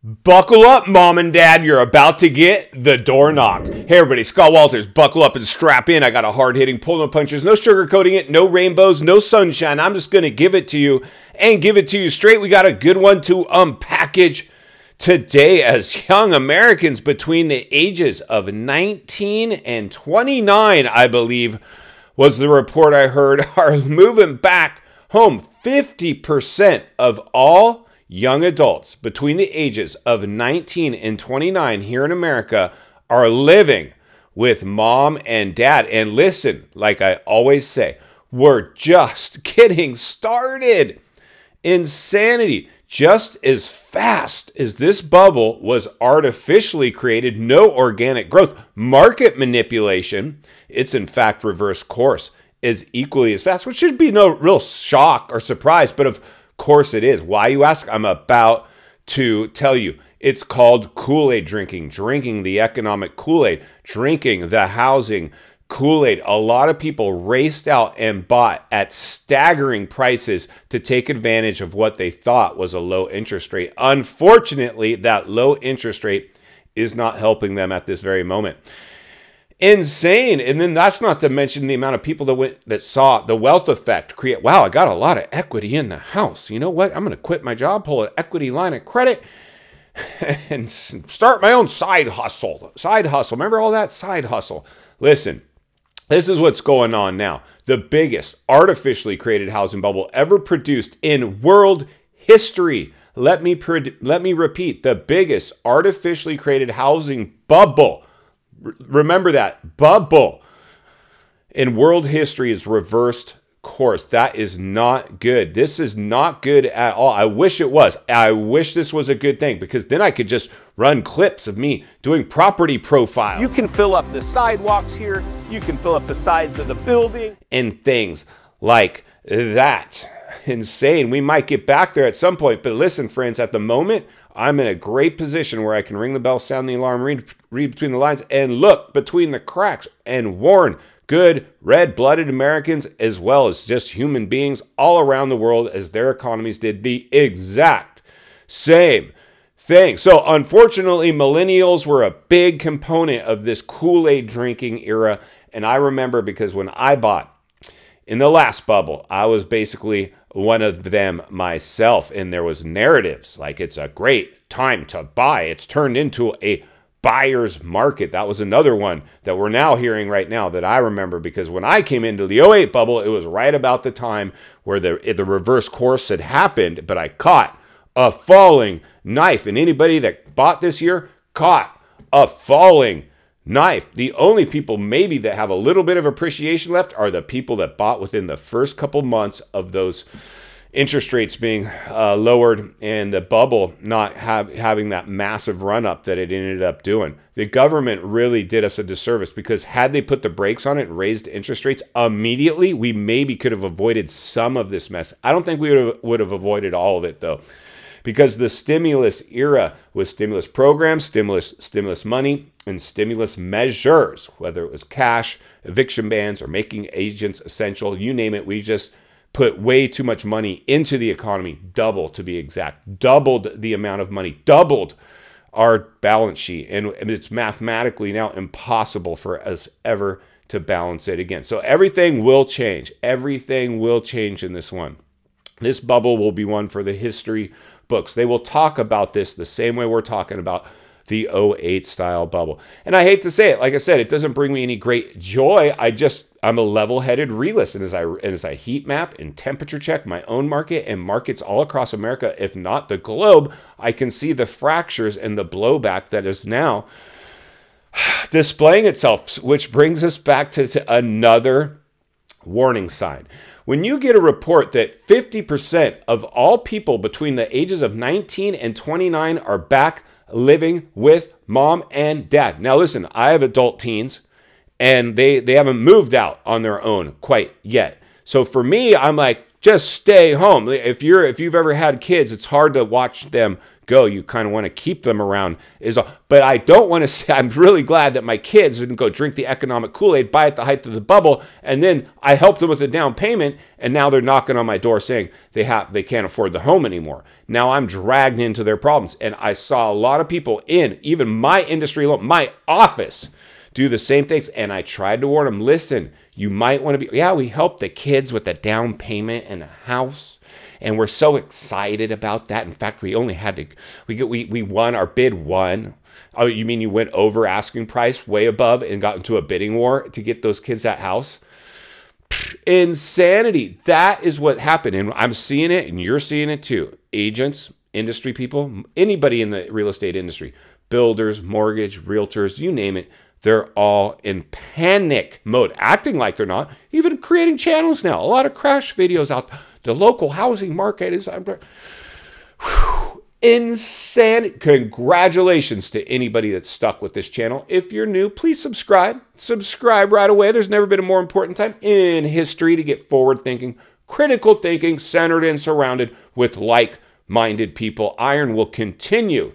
Buckle up, mom and dad. You're about to get the door knocked. Hey, everybody. Scott Walters. Buckle up and strap in. I got a hard-hitting, pull-no punches, no sugarcoating it, no rainbows, no sunshine. I'm just going to give it to you and give it to you straight. We got a good one to unpackage today as young Americans between the ages of 19 and 29, I believe, was the report I heard, are moving back home. 50% of all young adults between the ages of 19 and 29 here in America are living with mom and dad. And listen, like I always say, we're just getting started. Insanity. Just as fast as this bubble was artificially created, no organic growth, market manipulation, it's in fact reverse course, is equally as fast, which should be no real shock or surprise, but of course it is. Why, you ask? I'm about to tell you. It's called Kool-Aid drinking, drinking the economic Kool-Aid, drinking the housing Kool-Aid. A lot of people raced out and bought at staggering prices to take advantage of what they thought was a low interest rate. Unfortunately, that low interest rate is not helping them at this very moment. Insane. And then that's not to mention the amount of people that saw the wealth effect create. Wow, I got a lot of equity in the house. You know what? I'm going to quit my job, pull an equity line of credit, and start my own side hustle. Side hustle. Remember all that? Side hustle. Listen, this is what's going on now. The biggest artificially created housing bubble ever produced in world history. Let me repeat, the biggest artificially created housing bubble. Remember that, bubble in world history is reversed course. That is not good. This is not good at all. I wish it was. I wish this was a good thing, because then I could just run clips of me doing property profile. You can fill up the sidewalks here. You can fill up the sides of the building. And things like that. Insane. We might get back there at some point. But listen, friends, at the moment, I'm in a great position where I can ring the bell, sound the alarm, read between the lines, and look between the cracks and warn good, red-blooded Americans, as well as just human beings all around the world, as their economies did the exact same thing. So unfortunately, millennials were a big component of this Kool-Aid drinking era. And I remember, because when I bought in the last bubble, I was basically one of them myself. And there was narratives like it's a great time to buy. It's turned into a buyer's market. That was another one that we're now hearing right now that I remember, because when I came into the '08 bubble, it was right about the time where the reverse course had happened, but I caught a falling knife. And anybody that bought this year caught a falling knife. The only people maybe that have a little bit of appreciation left are the people that bought within the first couple months of those interest rates being lowered and the bubble not having that massive run-up that it ended up doing. The government really did us a disservice, because had they put the brakes on it and raised interest rates immediately, we maybe could have avoided some of this mess. I don't think we would have avoided all of it, though, because the stimulus era was stimulus programs, stimulus money, and stimulus measures, whether it was cash, eviction bans, or making agents essential, you name it. We just put way too much money into the economy, double to be exact, doubled the amount of money, doubled our balance sheet. And it's mathematically now impossible for us ever to balance it again. So everything will change. Everything will change in this one. This bubble will be one for the history books. They will talk about this the same way we're talking about the '08 style bubble. And I hate to say it, like I said, it doesn't bring me any great joy. I'm a level-headed realist, and as I heat map and temperature check my own market and markets all across America, if not the globe, I can see the fractures and the blowback that is now displaying itself, which brings us back to another warning sign. When you get a report that 50% of all people between the ages of 19 and 29 are back living with mom and dad. Now listen, I have adult teens, and they haven't moved out on their own quite yet. So for me, I'm like, just stay home. If you've ever had kids, it's hard to watch them go. You kind of want to keep them around. But I don't want to say, I'm really glad that my kids didn't go drink the economic Kool-Aid, buy at the height of the bubble, and then I helped them with a down payment, and now they're knocking on my door saying they can't afford the home anymore. Now I'm dragged into their problems. And I saw a lot of people in even my industry alone, my office, do the same things. And I tried to warn them, listen, you might want to be, yeah, we help the kids with the down payment and a house. And we're so excited about that. In fact, we only had to, we won, our bid won. Oh, you mean you went over asking price, way above, and got into a bidding war to get those kids that house? Insanity. That is what happened. And I'm seeing it, and you're seeing it too. Agents, industry people, anybody in the real estate industry, builders, mortgage, realtors, you name it, they're all in panic mode, acting like they're not, even creating channels now. A lot of crash videos out. The local housing market is insane. Congratulations to anybody that's stuck with this channel. If you're new, please subscribe. Subscribe right away. There's never been a more important time in history to get forward thinking, critical thinking, centered and surrounded with like-minded people. Iron will continue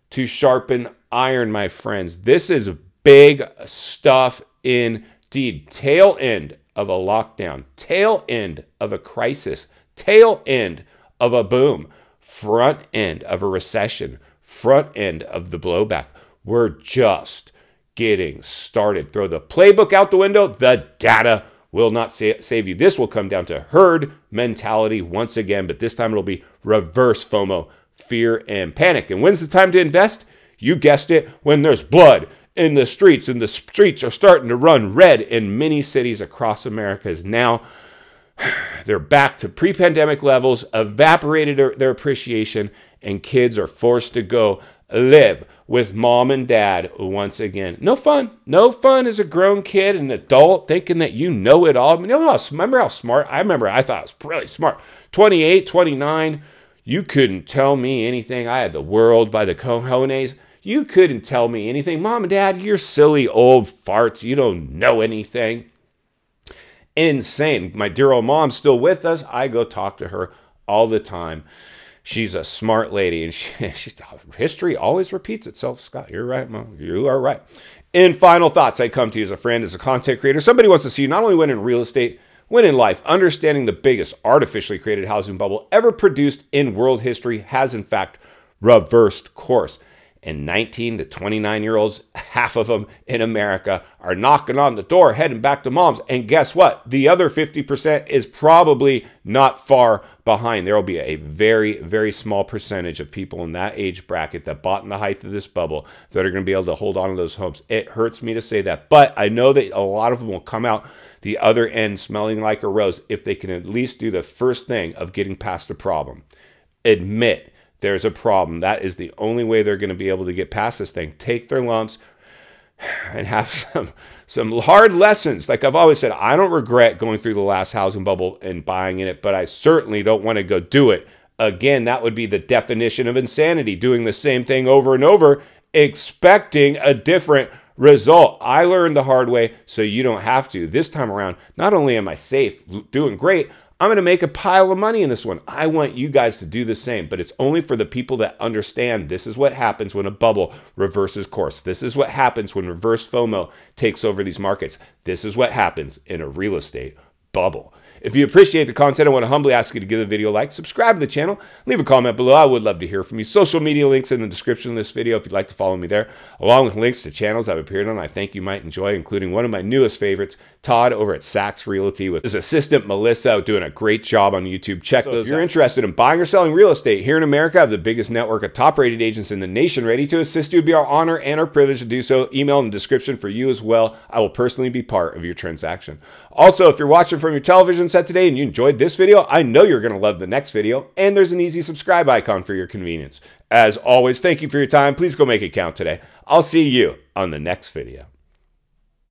to sharpen iron, my friends. This is big stuff indeed. Tail end of a lockdown, tail end of a crisis, tail end of a boom, front end of a recession, front end of the blowback. We're just getting started. Throw the playbook out the window. The data will not save you. This will come down to herd mentality once again, but this time it'll be reverse FOMO, fear and panic. And when's the time to invest? You guessed it, when there's blood in the streets, and the streets are starting to run red in many cities across America. Is now they're back to pre-pandemic levels, evaporated their appreciation, and kids are forced to go live with mom and dad once again. No fun. No fun as a grown kid, an adult, thinking that you know it all. Remember how smart? I thought I was really smart. 28, 29, you couldn't tell me anything. I had the world by the cojones. You couldn't tell me anything. Mom and Dad, you're silly old farts. You don't know anything. Insane. My dear old mom's still with us. I go talk to her all the time. She's a smart lady, and history always repeats itself. Scott, you're right, Mom. You are right. In final thoughts, I come to you as a friend, as a content creator. Somebody wants to see you not only win in real estate, win in life. Understanding the biggest artificially created housing bubble ever produced in world history has, in fact, reversed course. And 19 to 29-year-olds, half of them in America, are knocking on the door, heading back to mom's. And guess what? The other 50% is probably not far behind. There will be a very, very small percentage of people in that age bracket that bought in the height of this bubble that are going to be able to hold on to those homes. It hurts me to say that, but I know that a lot of them will come out the other end smelling like a rose if they can at least do the first thing of getting past the problem. Admit there's a problem. That is the only way they're going to be able to get past this thing. Take their lumps and have some hard lessons. Like I've always said, I don't regret going through the last housing bubble and buying in it, but I certainly don't want to go do it again. That would be the definition of insanity, doing the same thing over and over, expecting a different result. I learned the hard way, so you don't have to. This time around, not only am I safe, doing great, I'm going to make a pile of money in this one. I want you guys to do the same, but it's only for the people that understand this is what happens when a bubble reverses course. This is what happens when reverse FOMO takes over these markets. This is what happens in a real estate bubble. If you appreciate the content, I want to humbly ask you to give the video a like, subscribe to the channel, leave a comment below. I would love to hear from you. Social media links in the description of this video if you'd like to follow me there, along with links to channels I've appeared on I think you might enjoy, including one of my newest favorites, Todd over at Saks Realty, with his assistant Melissa, doing a great job on YouTube. Check those out. If you're interested in buying or selling real estate here in America, I have the biggest network of top-rated agents in the nation ready to assist you. It'd be our honor and our privilege to do so. Email in the description for you as well. I will personally be part of your transaction. Also, if you're watching from your television set today and you enjoyed this video, I know you're going to love the next video, and there's an easy subscribe icon for your convenience. As always, thank you for your time. Please go make it count today. I'll see you on the next video.